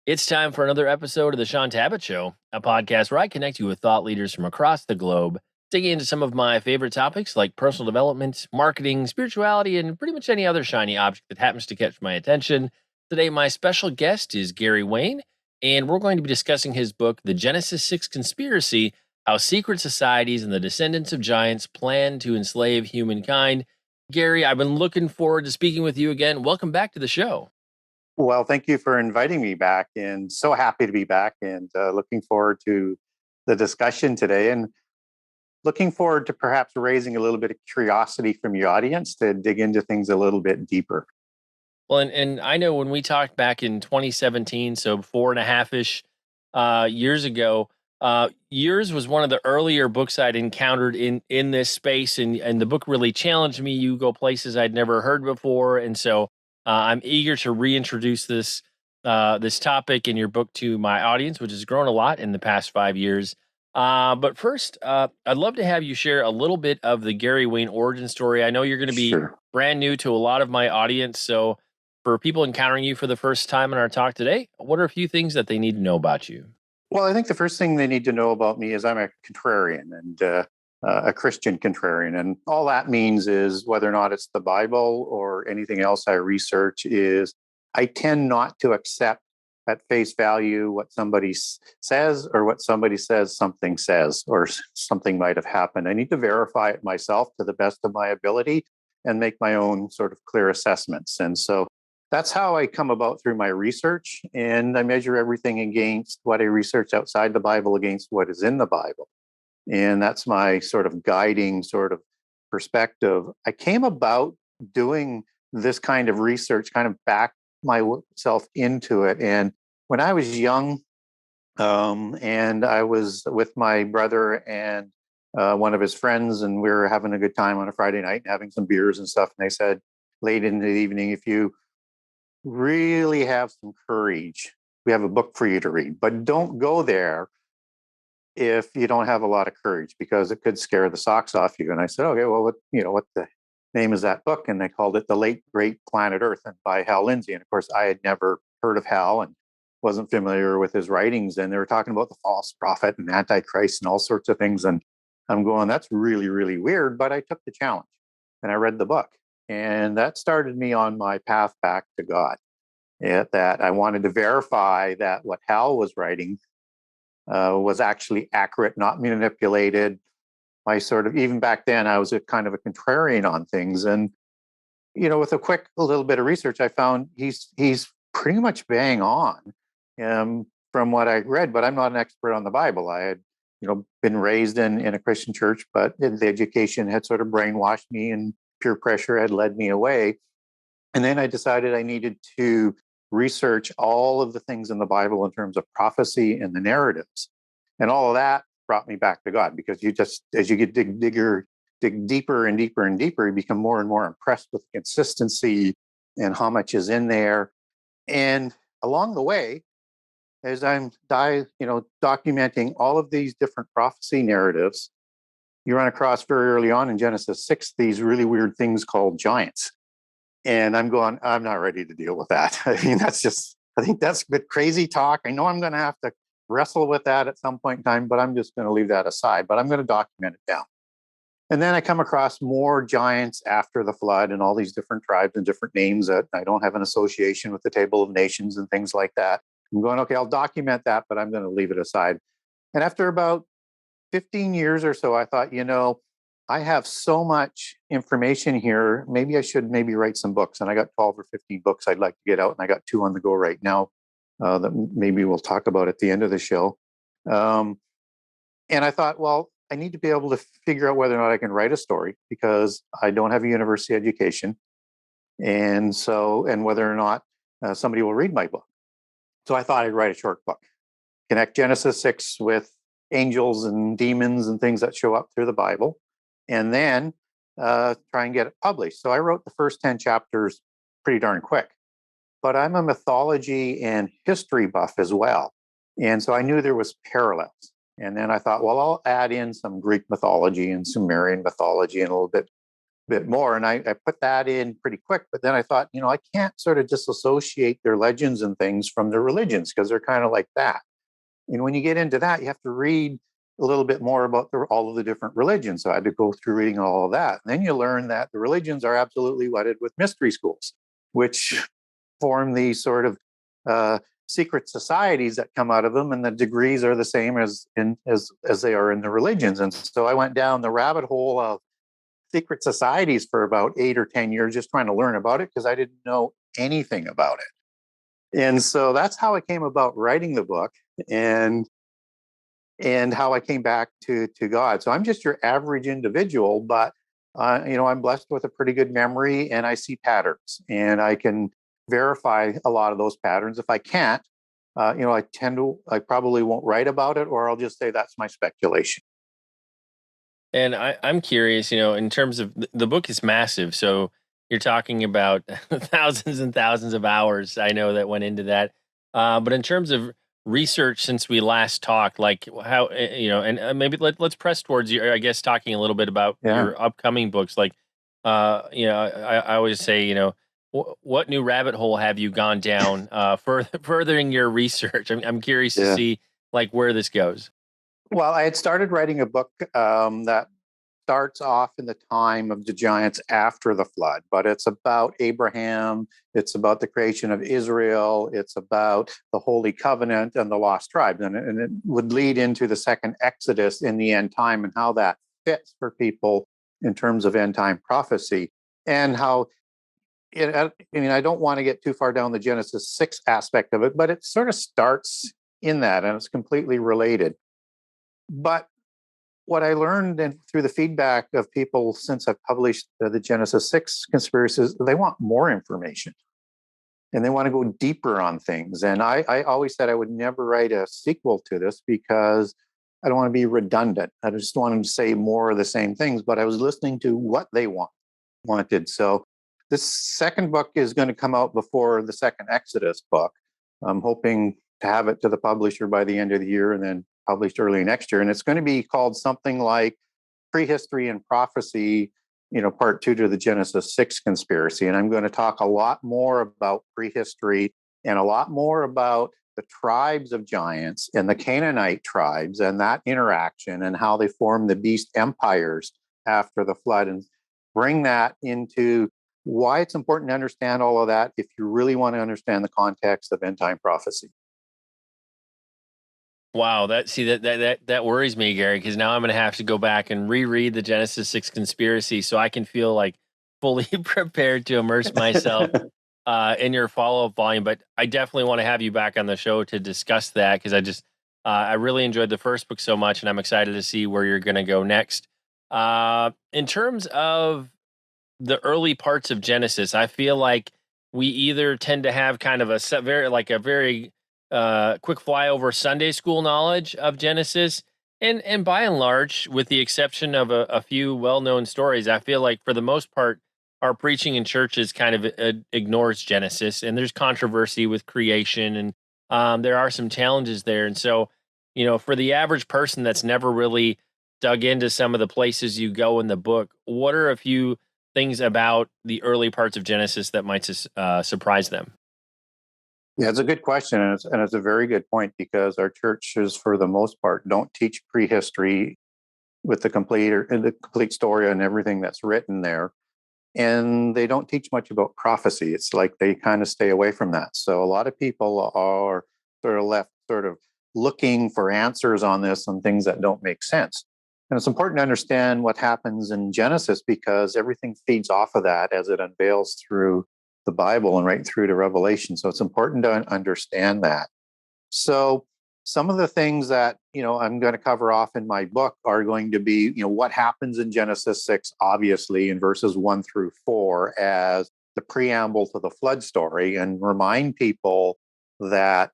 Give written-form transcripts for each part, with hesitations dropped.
It's time for another episode of the Shaun Tabatt Show, a podcast where I connect you with thought leaders from across the globe, digging into some of my favorite topics like personal development, marketing, spirituality, and pretty much any other shiny object that happens to catch my attention. Today, my special guest is Gary Wayne, and we're going to be discussing his book, The Genesis 6 Conspiracy: How Secret Societies and the Descendants of Giants Plan to Enslave Humankind. Gary, I've been looking forward to speaking with you again. Welcome back to the show. Well, thank you for inviting me back, and so happy to be back, and looking forward to the discussion today, and looking forward to perhaps raising a little bit of curiosity from your audience to dig into things a little bit deeper. Well, and I know when we talked back in 2017, so 4.5-ish years ago, yours was one of the earlier books I'd encountered in this space, and the book really challenged me. You go places I'd never heard before, and so I'm eager to reintroduce this topic in your book to my audience, which has grown a lot in the past 5 years. But first, I'd love to have you share a little bit of the Gary Wayne origin story. I know you're going to be Sure. brand new to a lot of my audience, so for people encountering you for the first time in our talk today, what are a few things that they need to know about you? Well, I think the first thing they need to know about me is I'm a contrarian, and a Christian contrarian. And all that means is, whether or not it's the Bible or anything else I research, is I tend not to accept at face value what somebody says, or what somebody says something says, or something might have happened. I need to verify it myself to the best of my ability and make my own sort of clear assessments. And so that's how I come about through my research. And I measure everything against what I research outside the Bible against what is in the Bible. And that's my sort of guiding sort of perspective. I came about doing this kind of research, kind of backed myself into it. And when I was young, and I was with my brother and one of his friends, and we were having a good time on a Friday night, having some beers and stuff. And they said late in the evening, if you really have some courage, we have a book for you to read, but don't go there if you don't have a lot of courage, because it could scare the socks off you. And I said, okay, well, what the name is that book? And they called it The Late Great Planet Earth, and by Hal Lindsey. And of course, I had never heard of Hal and wasn't familiar with his writings. And they were talking about the false prophet and Antichrist and all sorts of things. And I'm going, that's really, really weird. But I took the challenge and I read the book. And that started me on my path back to God. That I wanted to verify that what Hal was writing was actually accurate, not manipulated. Even back then, I was a kind of a contrarian on things. And, with a little bit of research, I found he's pretty much bang on from what I read, but I'm not an expert on the Bible. I had, been raised in a Christian church, but the education had sort of brainwashed me, and peer pressure had led me away. And then I decided I needed to research all of the things in the Bible in terms of prophecy and the narratives. And all of that brought me back to God, because as you get dig deeper and deeper and deeper, you become more and more impressed with consistency and how much is in there. And along the way, as I'm documenting all of these different prophecy narratives, you run across very early on in Genesis 6 these really weird things called giants. And I'm going, I'm not ready to deal with that. I mean, I think that's a bit crazy talk. I know I'm going to have to wrestle with that at some point in time, but I'm just going to leave that aside. But I'm going to document it down. And then I come across more giants after the flood, and all these different tribes and different names that I don't have an association with the Table of Nations and things like that. I'm going, okay, I'll document that, but I'm going to leave it aside. And after about 15 years or so, I thought, I have so much information here. Maybe I should write some books. And I got 12 or 15 books I'd like to get out. And I got 2 on the go right now that maybe we'll talk about at the end of the show. And I thought, well, I need to be able to figure out whether or not I can write a story, because I don't have a university education. And whether or not somebody will read my book. So I thought I'd write a short book, connect Genesis 6 with angels and demons and things that show up through the Bible, and then try and get it published. So I wrote the first 10 chapters pretty darn quick. But I'm a mythology and history buff as well. And so I knew there was parallels. And then I thought, well, I'll add in some Greek mythology and Sumerian mythology and a little bit bit more. And I put that in pretty quick. But then I thought, I can't sort of disassociate their legends and things from their religions because they're kind of like that. And when you get into that, you have to read a little bit more about all of the different religions. So I had to go through reading all of that. And then you learn that the religions are absolutely wedded with mystery schools, which form these sort of secret societies that come out of them, and the degrees are the same as they are in the religions. And so I went down the rabbit hole of secret societies for about 8 or 10 years, just trying to learn about it because I didn't know anything about it. And so that's how I came about writing the book, and how I came back to God. So I'm just your average individual, but I'm blessed with a pretty good memory, and I see patterns, and I can verify a lot of those patterns. If I can't, I probably won't write about it, or I'll just say that's my speculation. And I'm curious, in terms of the book is massive. So you're talking about thousands and thousands of hours. I know that went into that. But in terms of research since we last talked, like how, and maybe let's press towards you, I guess, talking a little bit about Yeah. your upcoming books. Like, I always say, what new rabbit hole have you gone down furthering your research? I'm curious to Yeah. see like where this goes. Well, I had started writing a book that starts off in the time of the giants after the flood, but it's about Abraham. It's about the creation of Israel. It's about the Holy Covenant and the lost tribes. And it would lead into the second Exodus in the end time and how that fits for people in terms of end time prophecy, and how I don't want to get too far down the Genesis 6 aspect of it, but it sort of starts in that and it's completely related. But what I learned through the feedback of people since I've published the Genesis 6 conspiracies, they want more information and they want to go deeper on things. And I always said I would never write a sequel to this because I don't want to be redundant. I just wanted to say more of the same things, but I was listening to what they wanted. So this second book is going to come out before the second Exodus book. I'm hoping to have it to the publisher by the end of the year and then published early next year. And it's going to be called something like Prehistory and Prophecy, part 2 to the Genesis 6 conspiracy. And I'm going to talk a lot more about prehistory and a lot more about the tribes of giants and the Canaanite tribes and that interaction and how they formed the beast empires after the flood, and bring that into why it's important to understand all of that if you really want to understand the context of end time prophecy. Wow, that worries me, Gary, because now I'm going to have to go back and reread the Genesis 6 conspiracy so I can feel like fully prepared to immerse myself in your follow-up volume. But I definitely want to have you back on the show to discuss that because I really enjoyed the first book so much, and I'm excited to see where you're going to go next. In terms of the early parts of Genesis, I feel like we either tend to have kind of a very quick flyover Sunday school knowledge of Genesis, and by and large, with the exception of a few well known stories, I feel like for the most part, our preaching in churches kind of ignores Genesis, and there's controversy with creation, and there are some challenges there, and so for the average person that's never really dug into some of the places you go in the book, what are a few things about the early parts of Genesis that might surprise them? Yeah, it's a good question, and it's a very good point because our churches, for the most part, don't teach prehistory with the complete story and everything that's written there, and they don't teach much about prophecy. It's like they kind of stay away from that. So a lot of people are sort of left sort of looking for answers on this and things that don't make sense. And it's important to understand what happens in Genesis because everything feeds off of that as it unveils through the Bible and right through to Revelation. So it's important to understand that. So some of the things that I'm going to cover off in my book are going to be what happens in Genesis 6, obviously in verses 1 through 4 as the preamble to the flood story, and remind people that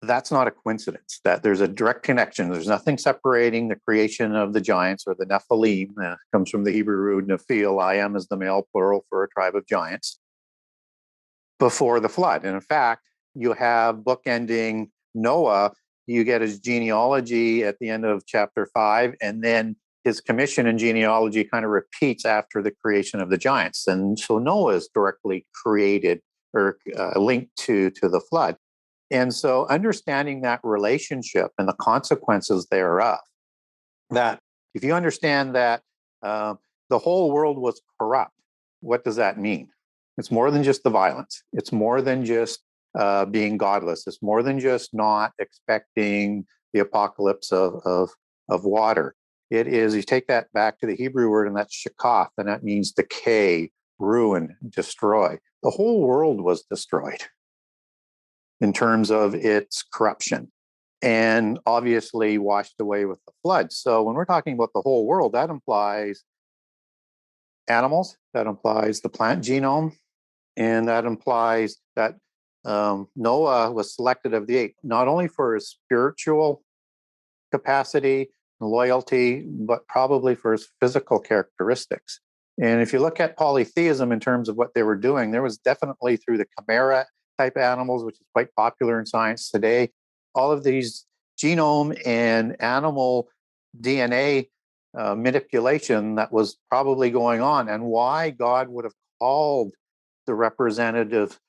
that's not a coincidence, that there's a direct connection. There's nothing separating the creation of the giants or the Nephilim. Comes from the Hebrew root Nephil. I am is the male plural for a tribe of giants before the flood. And in fact, you have bookending Noah. You get his genealogy at the end of chapter 5, and then his commission in genealogy kind of repeats after the creation of the giants. And so Noah is directly created or linked to the flood. And so understanding that relationship and the consequences thereof, that if you understand that the whole world was corrupt, what does that mean? It's more than just the violence. It's more than just being godless. It's more than just not expecting the apocalypse of water. It is, you take that back to the Hebrew word, and that's shakaf, and that means decay, ruin, destroy. The whole world was destroyed in terms of its corruption, and obviously washed away with the flood. So when we're talking about the whole world, that implies animals, that implies the plant genome, and that implies that Noah was selected of the eight, not only for his spiritual capacity and loyalty, but probably for his physical characteristics. And if you look at polytheism in terms of what they were doing, there was definitely through the chimera type animals, which is quite popular in science today, all of these genome and animal DNA manipulation that was probably going on, and why God would have called the representative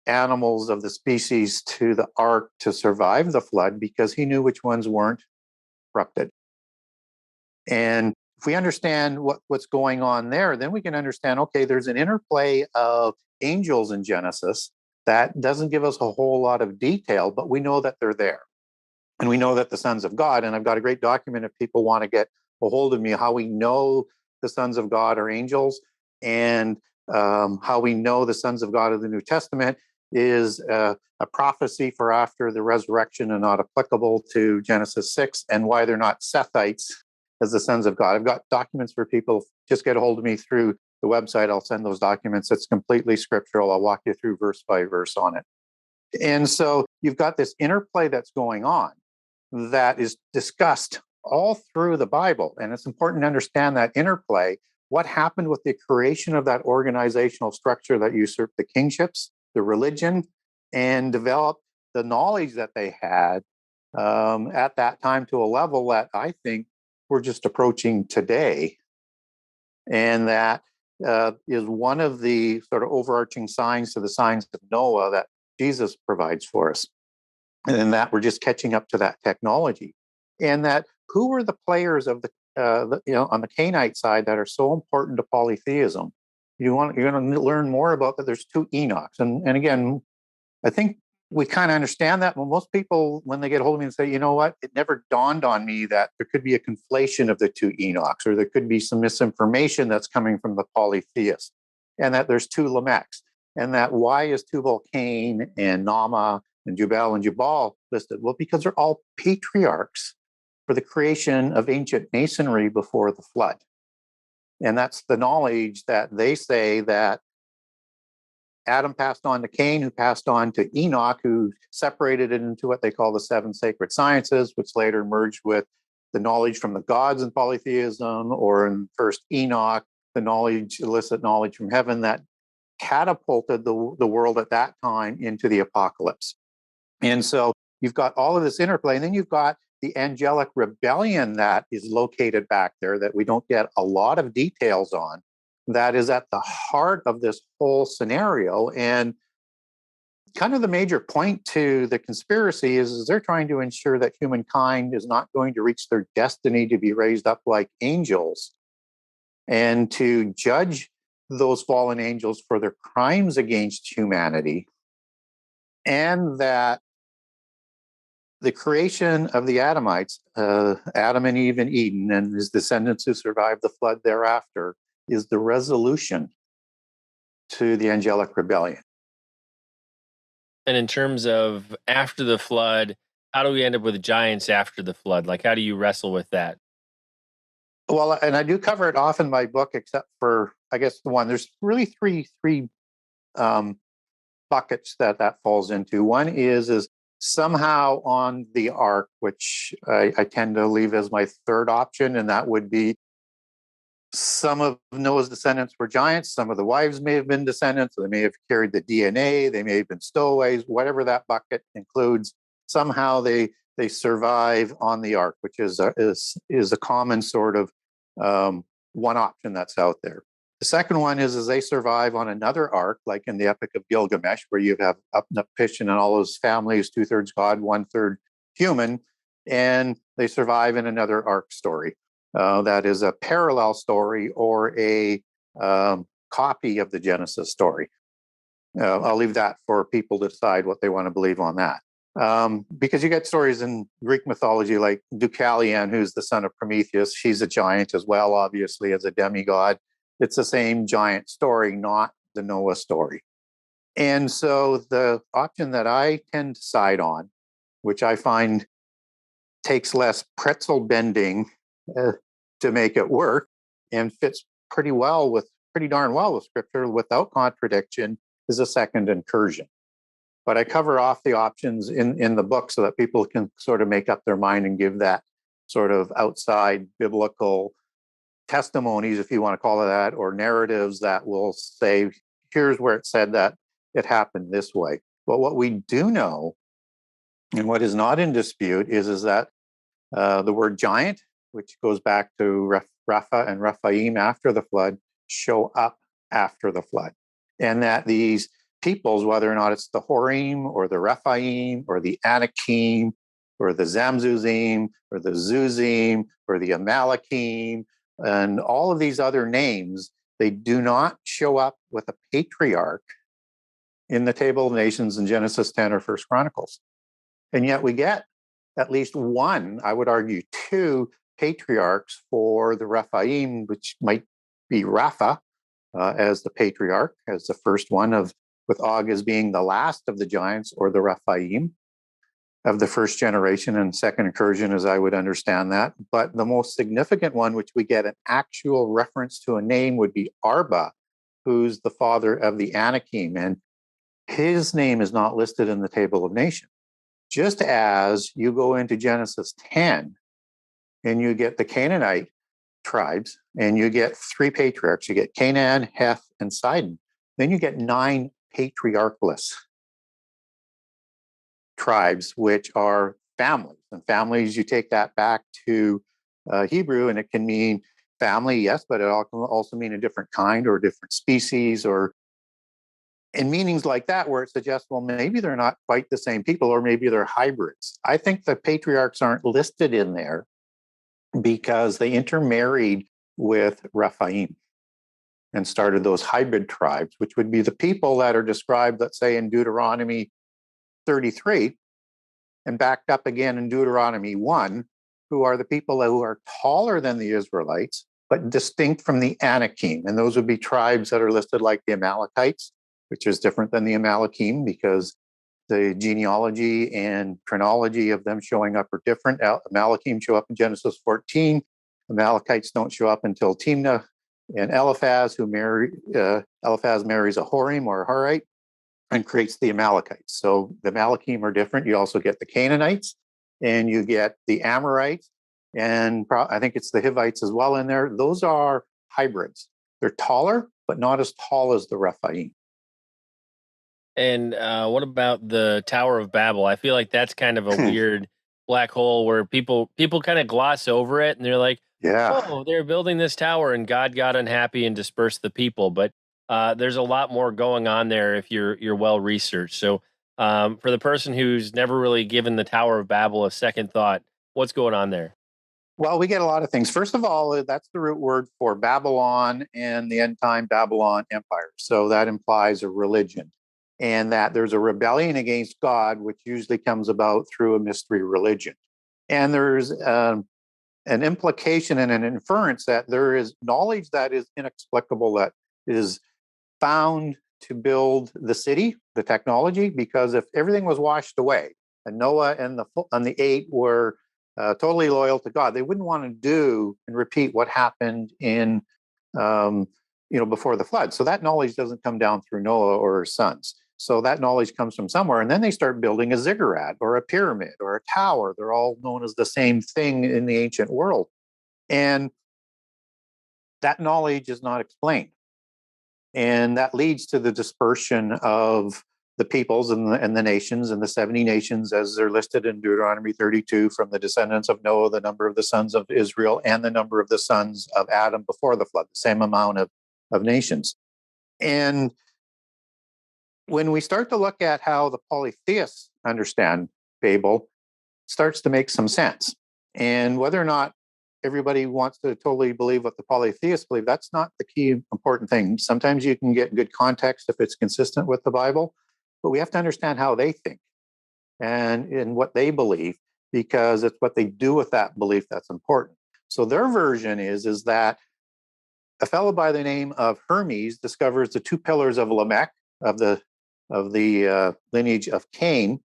animals of the species to the ark to survive the flood, because he knew which ones weren't corrupted. And if we understand what's going on there, then we can understand, okay, there's an interplay of angels in Genesis that doesn't give us a whole lot of detail, but we know that they're there. And we know that the sons of God, and I've got a great document if people want to get a hold of me, how we know the sons of God are angels, and how we know the sons of God of the New Testament is a prophecy for after the resurrection and not applicable to Genesis 6, and why they're not Sethites as the sons of God. I've got documents for people. Just get a hold of me through the website. I'll send those documents. It's completely scriptural. I'll walk you through verse by verse on it. And so you've got this interplay that's going on that is discussed all through the Bible. And it's important to understand that interplay. What happened with the creation of that organizational structure that usurped the kingships, the religion, and developed the knowledge that they had at that time to a level that I think we're just approaching today. And that is one of the sort of overarching signs to the signs of Noah that Jesus provides for us. And that we're just catching up to that technology. And that who were the players of the on the Canaanite side that are so important to polytheism? You're going to learn more about that. There's two Enochs. And again, I think we kind of understand that. Well, most people, when they get a hold of me and say, you know what, it never dawned on me that there could be a conflation of the two Enochs, or there could be some misinformation that's coming from the polytheists, and that there's two Lamechs, and that why is Tubal Cain and Nama and Jubal and Jubal listed? Well, because they're all patriarchs for the creation of ancient masonry before the flood. And that's the knowledge that they say that Adam passed on to Cain, who passed on to Enoch, who separated it into what they call the seven sacred sciences, which later merged with the knowledge from the gods in polytheism, or in first Enoch, the knowledge, illicit knowledge from heaven that catapulted the world at that time into the apocalypse. And so you've got all of this interplay, and then you've got the angelic rebellion that is located back there that we don't get a lot of details on, that is at the heart of this whole scenario. And kind of the major point to the conspiracy is they're trying to ensure that humankind is not going to reach their destiny to be raised up like angels, and to judge those fallen angels for their crimes against humanity, and that the creation of the Adamites, Adam and Eve in Eden, and his descendants who survived the flood thereafter, is the resolution to the angelic rebellion. And in terms of after the flood, how do we end up with giants after the flood? Like, how do you wrestle with that? Well, and I do cover it off in my book, except for, I guess, the one. There's really three buckets that falls into. One is somehow on the ark, which I tend to leave as my third option, and that would be some of Noah's descendants were giants. Some of the wives may have been descendants. They may have carried the DNA. They may have been stowaways. Whatever that bucket includes, somehow they survive on the ark, which is a common sort of one option that's out there. The second one is they survive on another ark, like in the Epic of Gilgamesh, where you have Upnapishtim and all those families, 2/3 God, 1/3 human, and they survive in another ark story. That is a parallel story or a copy of the Genesis story. I'll leave that for people to decide what they want to believe on that. Because you get stories in Greek mythology like Deucalion, who's the son of Prometheus. She's a giant as well, obviously, as a demigod. It's the same giant story, not the Noah story. And so the option that I tend to side on, which I find takes less pretzel bending to make it work and fits pretty darn well with Scripture without contradiction, is a second incursion. But I cover off the options in the book so that people can sort of make up their mind and give that sort of outside biblical testimonies, if you want to call it that, or narratives that will say, here's where it said that it happened this way. But what we do know, and what is not in dispute, is that the word giant, which goes back to Rapha and Rephaim after the flood, show up after the flood. And that these peoples, whether or not it's the Horim or the Rephaim or the Anakim or the Zamzuzim or the Zuzim or the Amalekim and all of these other names, they do not show up with a patriarch in the Table of Nations in Genesis 10 or First Chronicles. And yet we get at least one, I would argue two patriarchs for the Rephaim, which might be Rapha as the patriarch, as the first one with Og as being the last of the giants, or the Rephaim of the first generation and second incursion, as I would understand that. But the most significant one, which we get an actual reference to a name, would be Arba, who's the father of the Anakim. And his name is not listed in the Table of Nations. Just as you go into Genesis 10 and you get the Canaanite tribes and you get three patriarchs, you get Canaan, Heth, and Sidon. Then you get 9 patriarchless tribes, which are families. And families, you take that back to Hebrew, and it can mean family, yes, but it can also mean a different kind or a different species, or in meanings like that, where it suggests, well, maybe they're not quite the same people, or maybe they're hybrids. I think the patriarchs aren't listed in there because they intermarried with Rephaim and started those hybrid tribes, which would be the people that are described, let's say, in Deuteronomy 33 and backed up again in Deuteronomy 1, who are the people who are taller than the Israelites, but distinct from the Anakim. And those would be tribes that are listed like the Amalekites, which is different than the Amalekim because the genealogy and chronology of them showing up are different. Amalekim show up in Genesis 14. Amalekites don't show up until Timnah and Eliphaz, Eliphaz marries a Horim or a Harite and creates the Amalekites. So the Amalekim are different. You also get the Canaanites and you get the Amorites, and I think it's the Hivites as well in there. Those are hybrids. They're taller, but not as tall as the Rephaim. And what about the Tower of Babel? I feel like that's kind of a weird black hole where people kind of gloss over it, and they're like, Yeah. "Oh, they're building this tower, and God got unhappy and dispersed the people." But there's a lot more going on there if you're well researched. So, for the person who's never really given the Tower of Babel a second thought, what's going on there? Well, we get a lot of things. First of all, that's the root word for Babylon and the end time Babylon Empire. So that implies a religion, and that there's a rebellion against God, which usually comes about through a mystery religion. And there's an implication and an inference that there is knowledge that is inexplicable, that is found to build the city, the technology, because if everything was washed away and Noah and the 8 were totally loyal to God, they wouldn't want to do and repeat what happened in before the flood. So that knowledge doesn't come down through Noah or his sons. So that knowledge comes from somewhere. And then they start building a ziggurat or a pyramid or a tower. They're all known as the same thing in the ancient world. And that knowledge is not explained. And that leads to the dispersion of the peoples and the nations, and the 70 nations as they're listed in Deuteronomy 32, from the descendants of Noah, the number of the sons of Israel, and the number of the sons of Adam before the flood, the same amount of nations. And when we start to look at how the polytheists understand Babel, starts to make some sense. And whether or not everybody wants to totally believe what the polytheists believe, that's not the key important thing. Sometimes you can get good context if it's consistent with the Bible, but we have to understand how they think and in what they believe, because it's what they do with that belief that's important. So their version is that a fellow by the name of Hermes discovers the two pillars of Lamech, of the lineage of Cain,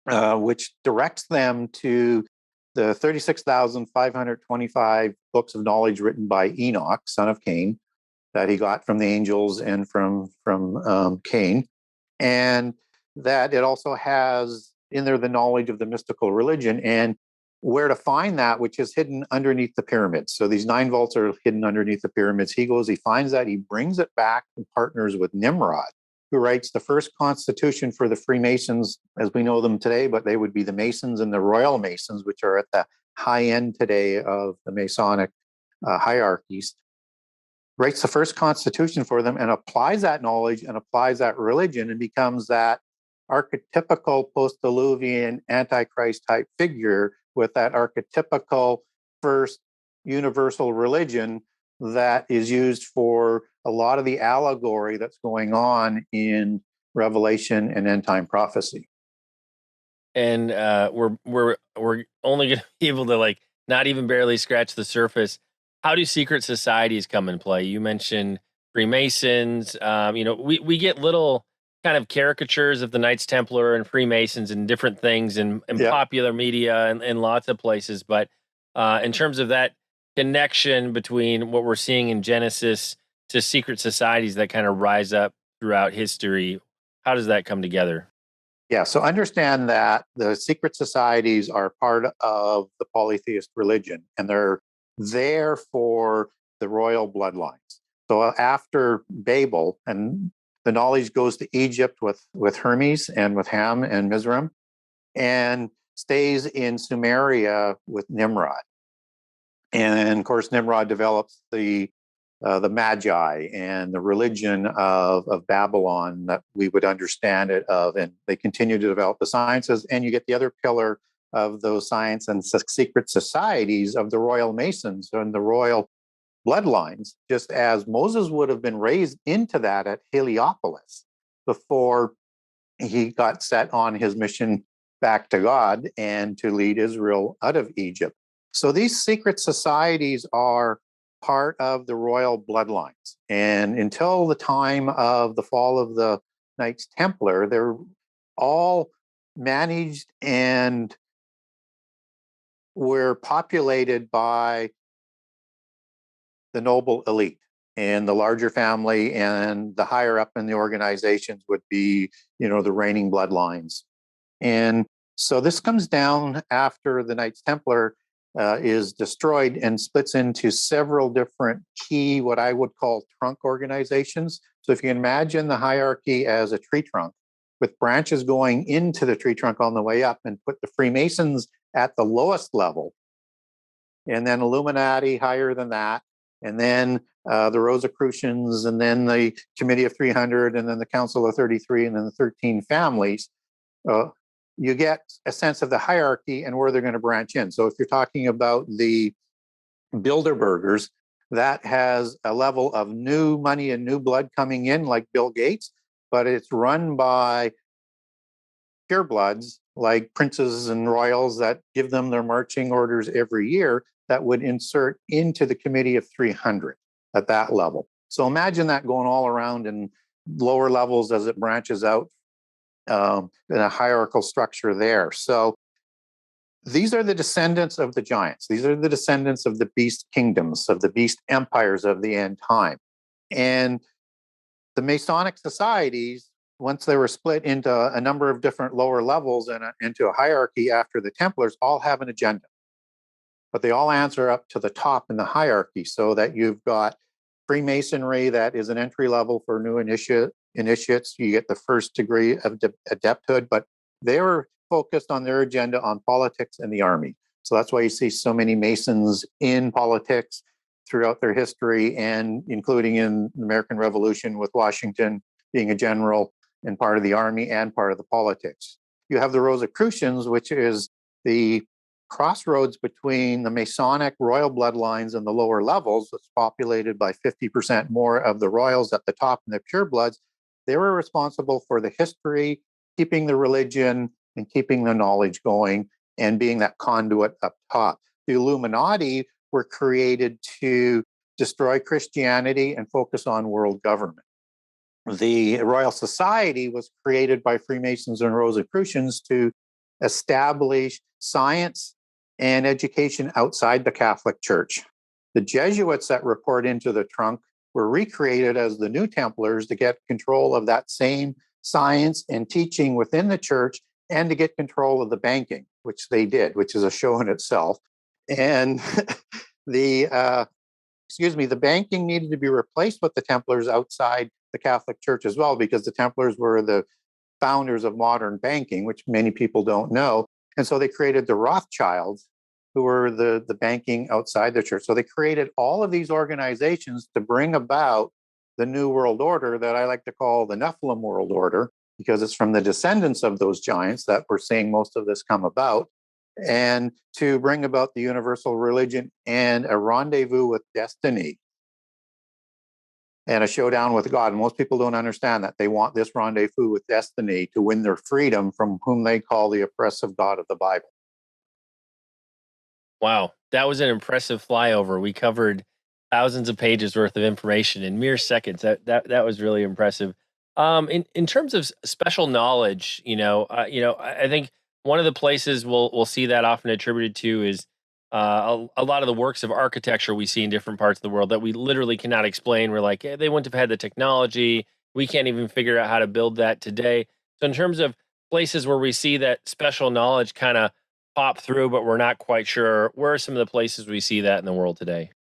which directs them to the 36,525 books of knowledge written by Enoch, son of Cain, that he got from the angels and from Cain, and that it also has in there the knowledge of the mystical religion and where to find that, which is hidden underneath the pyramids. So these 9 vaults are hidden underneath the pyramids. He goes, he finds that, he brings it back and partners with Nimrod, who writes the first constitution for the Freemasons as we know them today, but they would be the Masons and the Royal Masons, which are at the high end today of the Masonic hierarchies. Writes the first constitution for them and applies that knowledge and applies that religion and becomes that archetypical post-Diluvian Antichrist type figure with that archetypical first universal religion that is used for a lot of the allegory that's going on in Revelation and end time prophecy. And we're only going to be able to like not even barely scratch the surface. How do secret societies come in play? You mentioned Freemasons. We get little kind of caricatures of the Knights Templar and Freemasons and different things in popular media and lots of places. But in terms of that connection between what we're seeing in Genesis to secret societies that kind of rise up throughout history, how does that come together? Yeah, so understand that the secret societies are part of the polytheist religion, and they're there for the royal bloodlines. So after Babel, and the knowledge goes to Egypt with Hermes and with Ham and Mizraim, and stays in Sumeria with Nimrod. And of course, Nimrod develops the Magi and the religion of Babylon that we would understand it of, and they continue to develop the sciences. And you get the other pillar of those science and secret societies of the royal Masons and the royal bloodlines, just as Moses would have been raised into that at Heliopolis before he got set on his mission back to God and to lead Israel out of Egypt. So these secret societies are part of the royal bloodlines. And until the time of the fall of the Knights Templar, they're all managed and were populated by the noble elite and the larger family, and the higher up in the organizations would be, the reigning bloodlines. And so this comes down after the Knights Templar is destroyed and splits into several different key, what I would call trunk organizations. So if you imagine the hierarchy as a tree trunk with branches going into the tree trunk on the way up, and put the Freemasons at the lowest level, and then Illuminati higher than that, and then the Rosicrucians, and then the Committee of 300, and then the Council of 33, and then the 13 families, you get a sense of the hierarchy and where they're going to branch in. So if you're talking about the Bilderbergers, that has a level of new money and new blood coming in, like Bill Gates, but it's run by purebloods like princes and royals that give them their marching orders every year that would insert into the Committee of 300 at that level. So imagine that going all around in lower levels as it branches out in a hierarchical structure there. So these are the descendants of the giants. These are the descendants of the beast kingdoms, of the beast empires of the end time. And the Masonic societies, once they were split into a number of different lower levels and into a hierarchy after the Templars, all have an agenda. But they all answer up to the top in the hierarchy, so that you've got Freemasonry that is an entry level for new initiates. You get the first degree of adepthood, but they were focused on their agenda on politics and the army. So that's why you see so many Masons in politics throughout their history, and including in the American Revolution with Washington being a general and part of the army and part of the politics. You have the Rosicrucians, which is the crossroads between the Masonic royal bloodlines and the lower levels. It's populated by 50% more of the royals at the top and the purebloods. They were responsible for the history, keeping the religion, and keeping the knowledge going, and being that conduit up top. The Illuminati were created to destroy Christianity and focus on world government. The Royal Society was created by Freemasons and Rosicrucians to establish science and education outside the Catholic Church. The Jesuits that report into the trunk were recreated as the New Templars to get control of that same science and teaching within the church, and to get control of the banking, which they did, which is a show in itself. And the banking needed to be replaced with the Templars outside the Catholic Church as well, because the Templars were the founders of modern banking, which many people don't know. And so they created the Rothschilds, who were the banking outside the church. So they created all of these organizations to bring about the New World Order that I like to call the Nephilim World Order, because it's from the descendants of those giants that we're seeing most of this come about, and to bring about the universal religion and a rendezvous with destiny and a showdown with God. And most people don't understand that. They want this rendezvous with destiny to win their freedom from whom they call the oppressive God of the Bible. Wow, that was an impressive flyover. We covered thousands of pages worth of information in mere seconds. That was really impressive. In terms of special knowledge, I think one of the places we'll see that often attributed to is a lot of the works of architecture we see in different parts of the world that we literally cannot explain. We're like, they wouldn't have had the technology. We can't even figure out how to build that today. So in terms of places where we see that special knowledge kind of pop through, but we're not quite sure, where are some of the places we see that in the world today?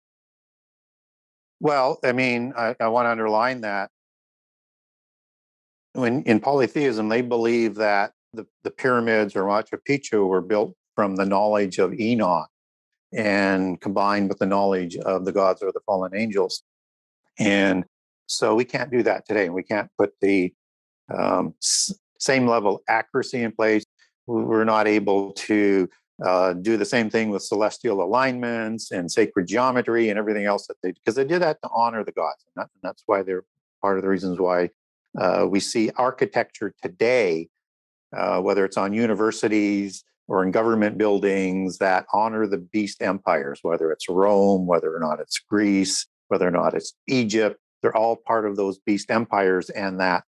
Well, I mean, I want to underline that when in polytheism, they believe that the pyramids or Machu Picchu were built from the knowledge of Enoch and combined with the knowledge of the gods or the fallen angels. And so we can't do that today. We can't put the same level of accuracy in place. We're not able to do the same thing with celestial alignments and sacred geometry and everything else because they did that to honor the gods. And that's why they're part of the reasons why we see architecture today, whether it's on universities or in government buildings that honor the beast empires, whether it's Rome, whether or not it's Greece, whether or not it's Egypt. They're all part of those beast empires and that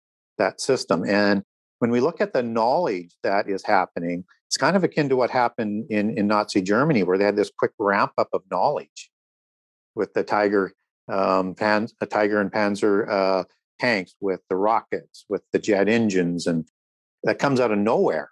system. And when we look at the knowledge that is happening, it's kind of akin to what happened in Nazi Germany, where they had this quick ramp up of knowledge with the Tiger and Panzer tanks, with the rockets, with the jet engines, and that comes out of nowhere.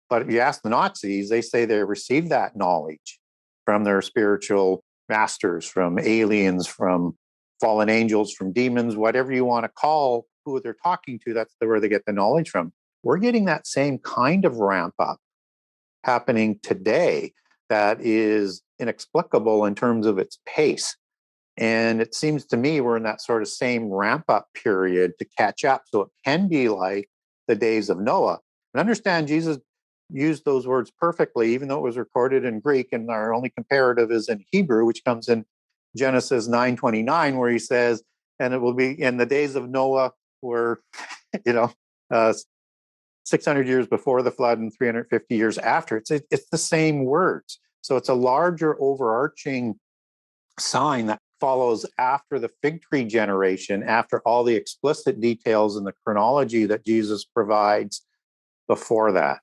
But if you ask the Nazis, they say they received that knowledge from their spiritual masters, from aliens, from fallen angels, from demons, whatever you want to call who they're talking to. That's where they get the knowledge from. We're getting that same kind of ramp up happening today that is inexplicable in terms of its pace. And it seems to me we're in that sort of same ramp up period to catch up. So it can be like the days of Noah. And understand Jesus used those words perfectly, even though it was recorded in Greek, and our only comparative is in Hebrew, which comes in Genesis 9:29, where he says, and it will be in the days of Noah were, 600 years before the flood and 350 years after. It's the same words. So it's a larger overarching sign that follows after the fig tree generation, after all the explicit details and the chronology that Jesus provides before that.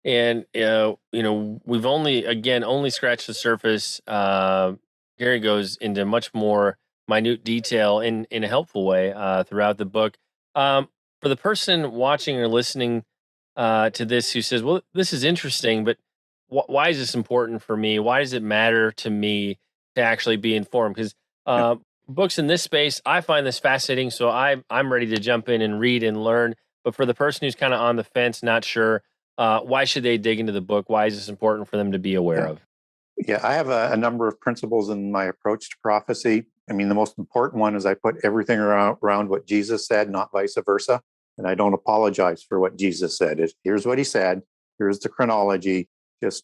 And we've only scratched the surface. Gary goes into much more minute detail in a helpful way throughout the book. For the person watching or listening to this who says, "Well, this is interesting, but why is this important for me? Why does it matter to me to actually be informed?" Because Yeah. books in this space. I find this fascinating, so I'm ready to jump in and read and learn. But for the person who's kind of on the fence, not sure, why should they dig into the book? Why is this important for them to be aware Yeah. of? Yeah, I have a number of principles in my approach to prophecy. I mean, the most important one is I put everything around what Jesus said, not vice versa. And I don't apologize for what Jesus said. Here's what he said. Here's the chronology. Just,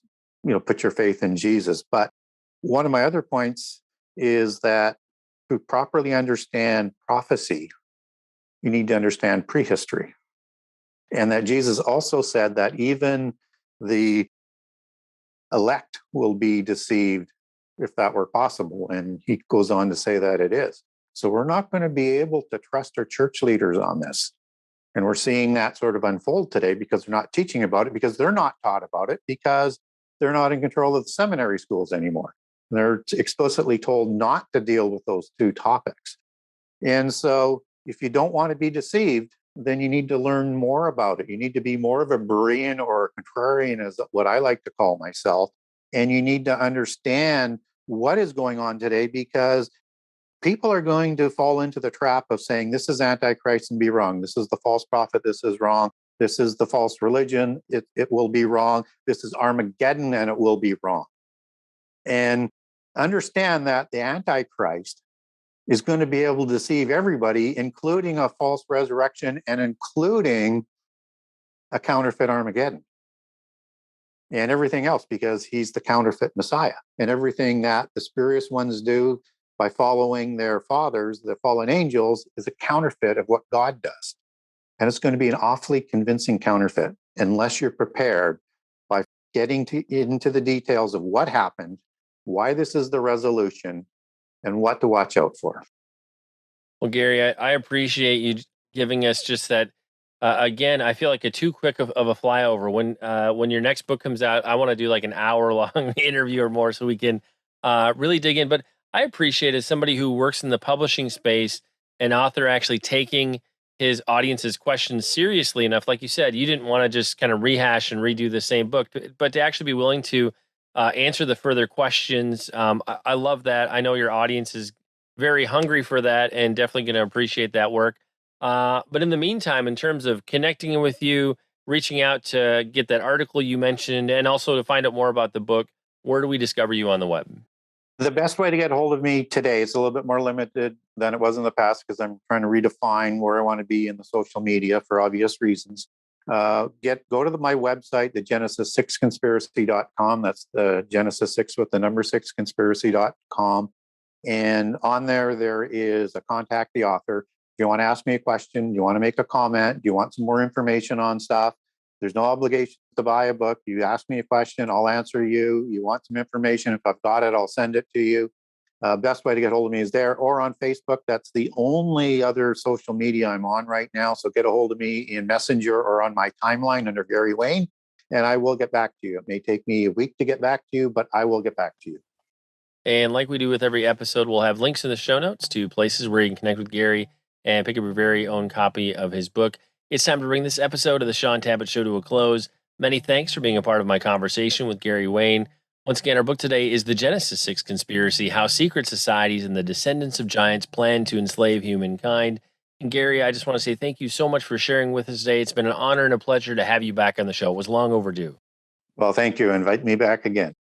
put your faith in Jesus. But one of my other points is that to properly understand prophecy, you need to understand prehistory. And that Jesus also said that even the elect will be deceived if that were possible. And he goes on to say that it is. So we're not going to be able to trust our church leaders on this. And we're seeing that sort of unfold today because they're not teaching about it, because they're not taught about it, because they're not in control of the seminary schools anymore. They're explicitly told not to deal with those two topics. And so if you don't want to be deceived, then you need to learn more about it. You need to be more of a Berean or a contrarian, is what I like to call myself. And you need to understand what is going on today, because people are going to fall into the trap of saying, this is Antichrist and be wrong. This is the false prophet. This is wrong. This is the false religion. It will be wrong. This is Armageddon and it will be wrong. And understand that the Antichrist is going to be able to deceive everybody, including a false resurrection and including a counterfeit Armageddon and everything else, because he's the counterfeit Messiah. And everything that the spurious ones do by following their fathers, the fallen angels, is a counterfeit of what God does. And it's going to be an awfully convincing counterfeit unless you're prepared by getting into the details of what happened, why this is the resolution, and what to watch out for. Well, Gary, I appreciate you giving us just that. Again, I feel like a too quick of a flyover. When your next book comes out, I want to do like an hour long interview or more so we can really dig in. But I appreciate, as somebody who works in the publishing space, an author actually taking his audience's questions seriously enough. Like you said, you didn't want to just kind of rehash and redo the same book, but to actually be willing to answer the further questions. I love that. I know your audience is very hungry for that and definitely going to appreciate that work. But in the meantime, in terms of connecting with you, reaching out to get that article you mentioned, and also to find out more about the book, where do we discover you on the web? The best way to get a hold of me today, it's a little bit more limited than it was in the past because I'm trying to redefine where I want to be in the social media for obvious reasons. Go to my website, the Genesis6conspiracy.com. That's the Genesis 6 with the number 6 conspiracy.com. And on there is a contact the author. If you want to ask me a question, you want to make a comment, you want some more information on stuff, there's no obligation to buy a book. You ask me a question, I'll answer you. You want some information, if I've got it, I'll send it to you. Best way to get hold of me is there, or on Facebook. That's the only other social media I'm on right now. So get a hold of me in Messenger or on my timeline under Gary Wayne, and I will get back to you. It may take me a week to get back to you, but I will get back to you. And like we do with every episode, we'll have links in the show notes to places where you can connect with Gary and pick up your very own copy of his book. It's time to bring this episode of the Shaun Tabatt Show to a close. Many thanks for being a part of my conversation with Gary Wayne. Once again, our book today is The Genesis 6 Conspiracy: How Secret Societies and the Descendants of Giants Plan to Enslave Humankind. And Gary, I just want to say thank you so much for sharing with us today. It's been an honor and a pleasure to have you back on the show. It was long overdue. Well, thank you. Invite me back again.